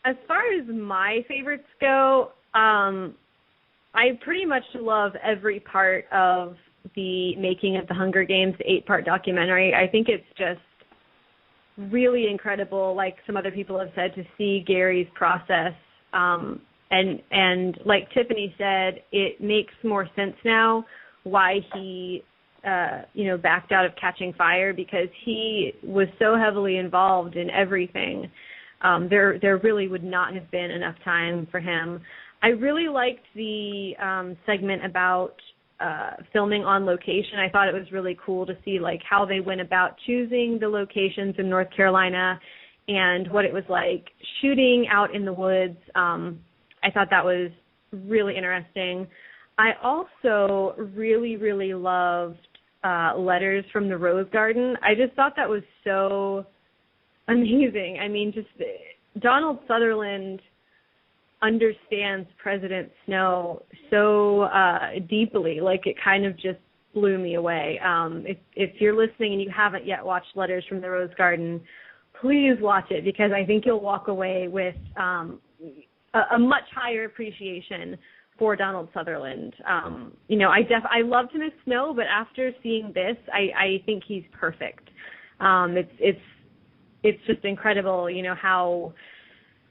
as far as my favorites go, I pretty much love every part of the making of the Hunger Games, the 8-part documentary. I think it's just really incredible, like some other people have said, to see Gary's process. And like Tiffany said, it makes more sense now why he, backed out of Catching Fire, because he was so heavily involved in everything. There really would not have been enough time for him. I really liked the segment about filming on location. I thought it was really cool to see like how they went about choosing the locations in North Carolina and what it was like shooting out in the woods. I thought that was really interesting. I also really, really loved Letters from the Rose Garden. I just thought that was so amazing. I mean, just Donald Sutherland understands President Snow so deeply. Like, it kind of just blew me away. If you're listening and you haven't yet watched Letters from the Rose Garden, please watch it, because I think you'll walk away with a much higher appreciation for Donald Sutherland. I loved him as Snow, but after seeing this, I think he's perfect. It's just incredible, how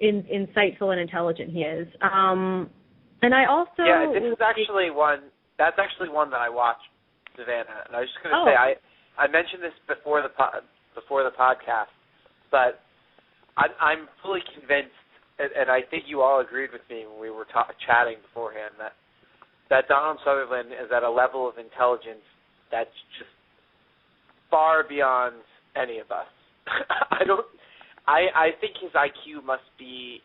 insightful and intelligent he is. And I also that's actually one that I watched, Savanna. And I was just going to say, I mentioned this before the podcast, but I'm fully convinced, and I think you all agreed with me when we were chatting beforehand, that Donald Sutherland is at a level of intelligence that's just far beyond any of us. I think his IQ must be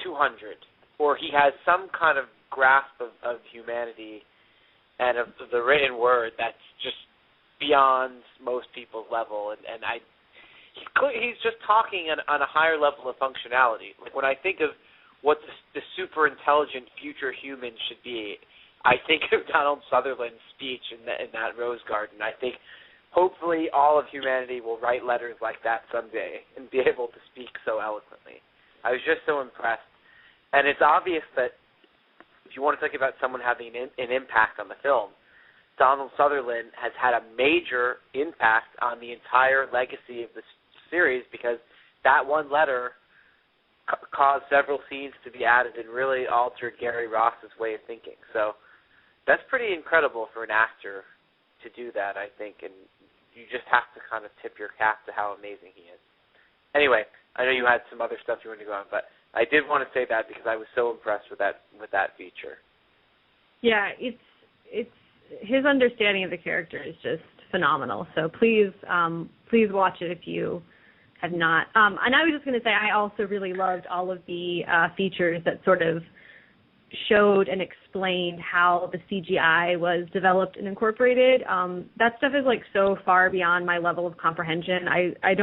200, or he has some kind of grasp of humanity and of the written word that's just beyond most people's level. And he's just talking on a higher level of functionality. Like, when I think of what the super intelligent future human should be, I think of Donald Sutherland's speech in that Rose Garden. I think hopefully all of humanity will write letters like that someday and be able to speak so eloquently. I was just so impressed. And it's obvious that if you want to talk about someone having an impact on the film, Donald Sutherland has had a major impact on the entire legacy of the series, because that one letter caused several scenes to be added and really altered Gary Ross's way of thinking. So that's pretty incredible for an actor to do that, I think, and you just have to kind of tip your cap to how amazing he is. Anyway, I know you had some other stuff you wanted to go on, but I did want to say that because I was so impressed with that feature. Yeah, it's his understanding of the character is just phenomenal. So please watch it if you have not. And I was just going to say, I also really loved all of the features that sort of showed and explained how the CGI was developed and incorporated. That stuff is like so far beyond my level of comprehension. I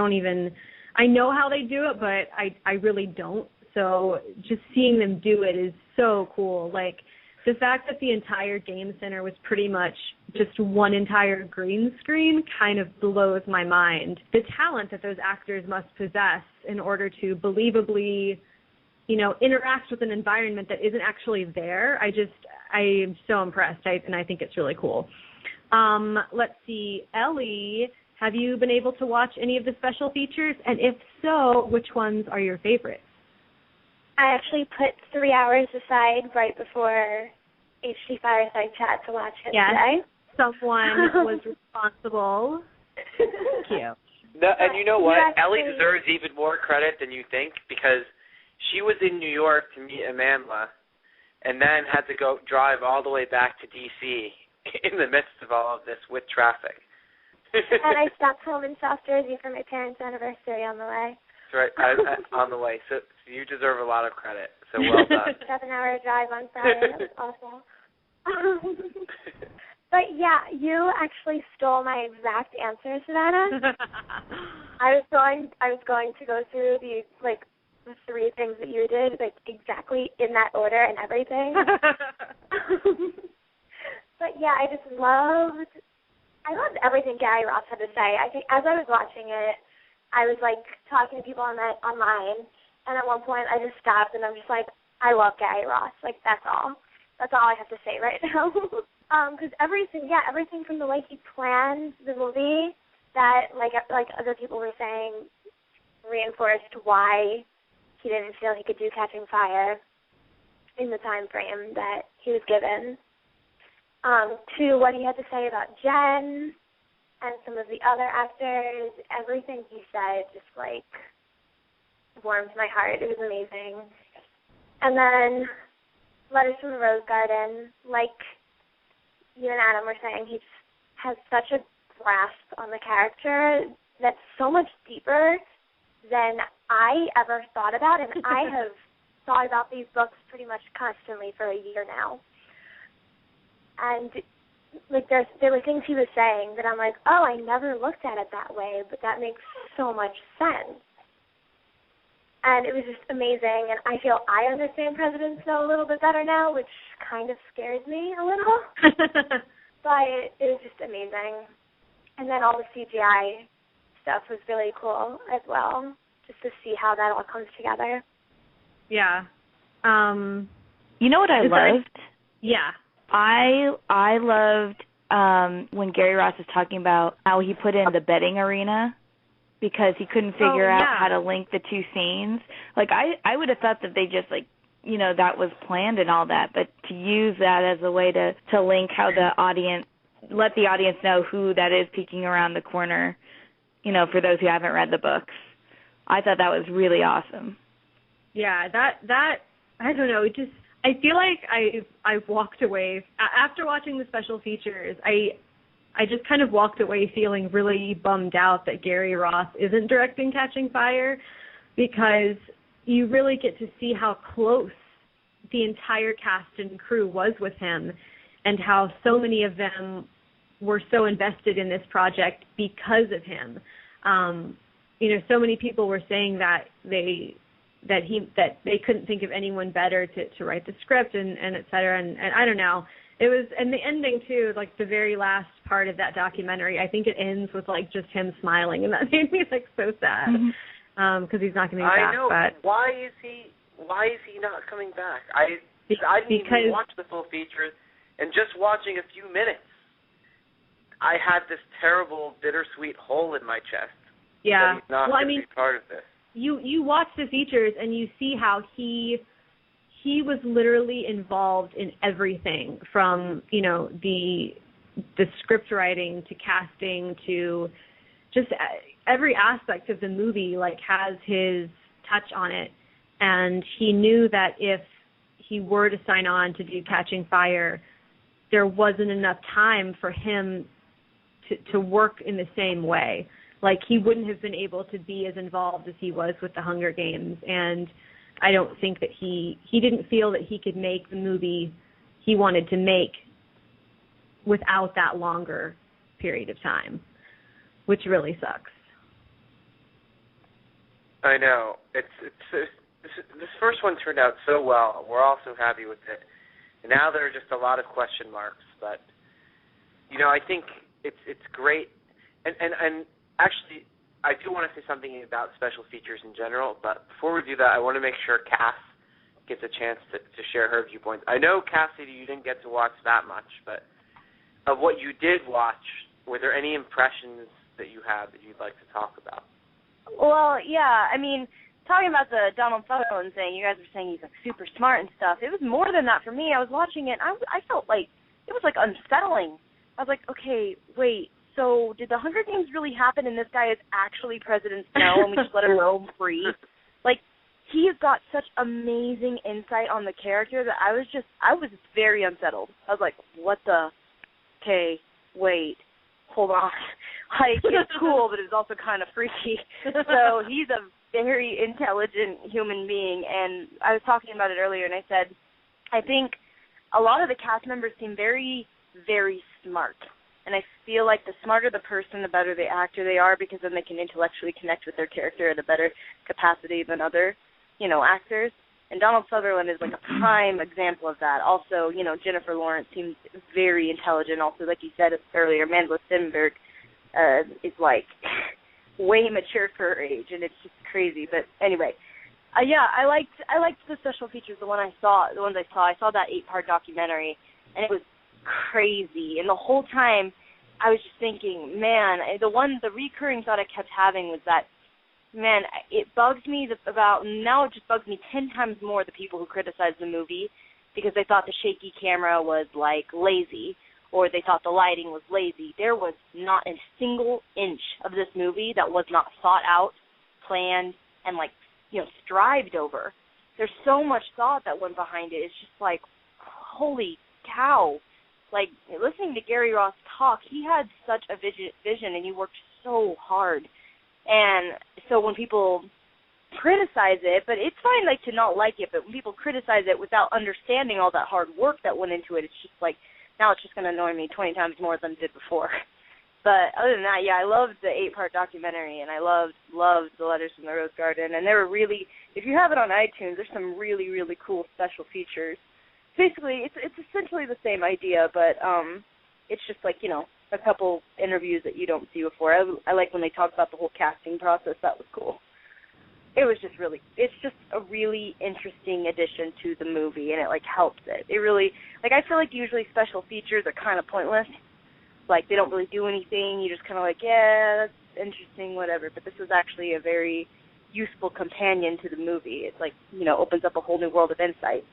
know how they do it, but I really don't. So just seeing them do it is so cool. Like, the fact that the entire game center was pretty much just one entire green screen kind of blows my mind. The talent that those actors must possess in order to believably, interact with an environment that isn't actually there. I am so impressed, and I think it's really cool. Let's see, Ellie, have you been able to watch any of the special features? And if so, which ones are your favorites? I actually put 3 hours aside right before HGFiresideChat to watch it today. Someone was responsible. Thank you. No, and you know what? Ellie deserves even more credit than you think, because she was in New York to meet Amanda and then had to go drive all the way back to D.C. in the midst of all of this with traffic. And I stopped home in South Jersey for my parents' anniversary on the way. That's right, on the way. So you deserve a lot of credit. So well done. 7-hour drive on Friday. That was awful. But yeah, you actually stole my exact answer, Savanna. I was going to go through the 3 things that you did, exactly in that order and everything. But yeah, I loved everything Gary Ross had to say. I think as I was watching it, I was talking to people online, And at one point, I just stopped, and I'm just like, I love Gary Ross. Like, that's all. That's all I have to say right now. Because everything from the way he planned the movie that, like other people were saying, reinforced why he didn't feel he could do Catching Fire in the time frame that he was given, to what he had to say about Jen and some of the other actors. Everything he said just, like, warmed my heart. It was amazing. And then Letters from the Rose Garden, like you and Adam were saying, he has such a grasp on the character that's so much deeper than I ever thought about, and I have thought about these books pretty much constantly for a year now. And, like, there were things he was saying that I'm like, oh, I never looked at it that way, but that makes so much sense. And it was just amazing, and I feel I understand President Snow a little bit better now, which kind of scares me a little. But it was just amazing. And then all the CGI stuff was really cool as well, just to see how that all comes together. Yeah. You know what I loved? Yeah. I loved when Gary Ross was talking about how he put in the betting arena because he couldn't figure out how to link the two scenes. Like, I would have thought that they just, like, you know, that was planned and all that, but to use that as a way to link how the audience, let the audience know who that is peeking around the corner, you know, for those who haven't read the books. I thought that was really awesome. Yeah, that I don't know, it just, I feel like I've walked away after watching the special features. I just kind of walked away feeling really bummed out that Gary Ross isn't directing Catching Fire, because you really get to see how close the entire cast and crew was with him, and how so many of them were so invested in this project because of him. You know, so many people were saying that they couldn't think of anyone better to write the script and et cetera, and I don't know. It was, and the ending too, like the very last part of that documentary, I think it ends with like just him smiling, and that made me like so sad, because he's not going to be back. I know. But why is he not coming back? I didn't even watch the full feature, and just watching a few minutes, I had this terrible bittersweet hole in my chest. Yeah. That he's not going to be part of this. You watch the features and you see how he was literally involved in everything, from, you know, the script writing to casting to just every aspect of the movie, like, has his touch on it. And he knew that if he were to sign on to do Catching Fire, there wasn't enough time for him to work in the same way. Like, he wouldn't have been able to be as involved as he was with the Hunger Games, and I don't think that he didn't feel that he could make the movie he wanted to make without that longer period of time, which really sucks. I know. This first one turned out so well. We're all so happy with it. And now there are just a lot of question marks, but, you know, I think it's great. And actually, I do want to say something about special features in general, but before we do that, I want to make sure Cass gets a chance to share her viewpoints. I know, Cassidy, you didn't get to watch that much, but of what you did watch, were there any impressions that you have that you'd like to talk about? Well, yeah, I mean, talking about the Donald Sutherland thing, you guys were saying he's like super smart and stuff. It was more than that for me. I was watching it, and I felt like it was like unsettling. I was like, okay, wait, so did the Hunger Games really happen and this guy is actually President Snow and we just let him roam free? Like, he's got such amazing insight on the character that I was very unsettled. I was like, what the, okay, wait, hold on. Like, it's cool, but it's also kind of freaky. So he's a very intelligent human being, and I was talking about it earlier, and I said, I think a lot of the cast members seem very, very smart. And I feel like the smarter the person, the better the actor they are, because then they can intellectually connect with their character at a better capacity than other, you know, actors. And Donald Sutherland is like a prime example of that. Also, you know, Jennifer Lawrence seems very intelligent. Also, like you said earlier, Amanda Stenberg is like way mature for her age, and it's just crazy. But anyway, Yeah, I liked the special features. The ones I saw. I saw that 8-part documentary, and it was crazy. And the whole time, I was just thinking, man, the recurring thought I kept having was that, man, it bugs me now it just bugs me 10 times more the people who criticize the movie because they thought the shaky camera was, like, lazy, or they thought the lighting was lazy. There was not a single inch of this movie that was not thought out, planned, and, like, strived over. There's so much thought that went behind it. It's just like, holy cow. Like, listening to Gary Ross talk, he had such a vision, and he worked so hard. And so when people criticize it, but it's fine, like, to not like it, but when people criticize it without understanding all that hard work that went into it, it's just like, now it's just going to annoy me 20 times more than it did before. But other than that, yeah, I loved the 8-part documentary, and I loved The Letters from the Rose Garden. And they were really, if you have it on iTunes, there's some really, really cool special features. Basically, it's essentially the same idea, but it's just like, a couple interviews that you don't see before. I like when they talk about the whole casting process. That was cool. It was just it's just a really interesting addition to the movie, and it, like, helps it. It really, like, I feel like usually special features are kind of pointless. Like, they don't really do anything. You just kind of like, yeah, that's interesting, whatever. But this was actually a very useful companion to the movie. It's like, opens up a whole new world of insight.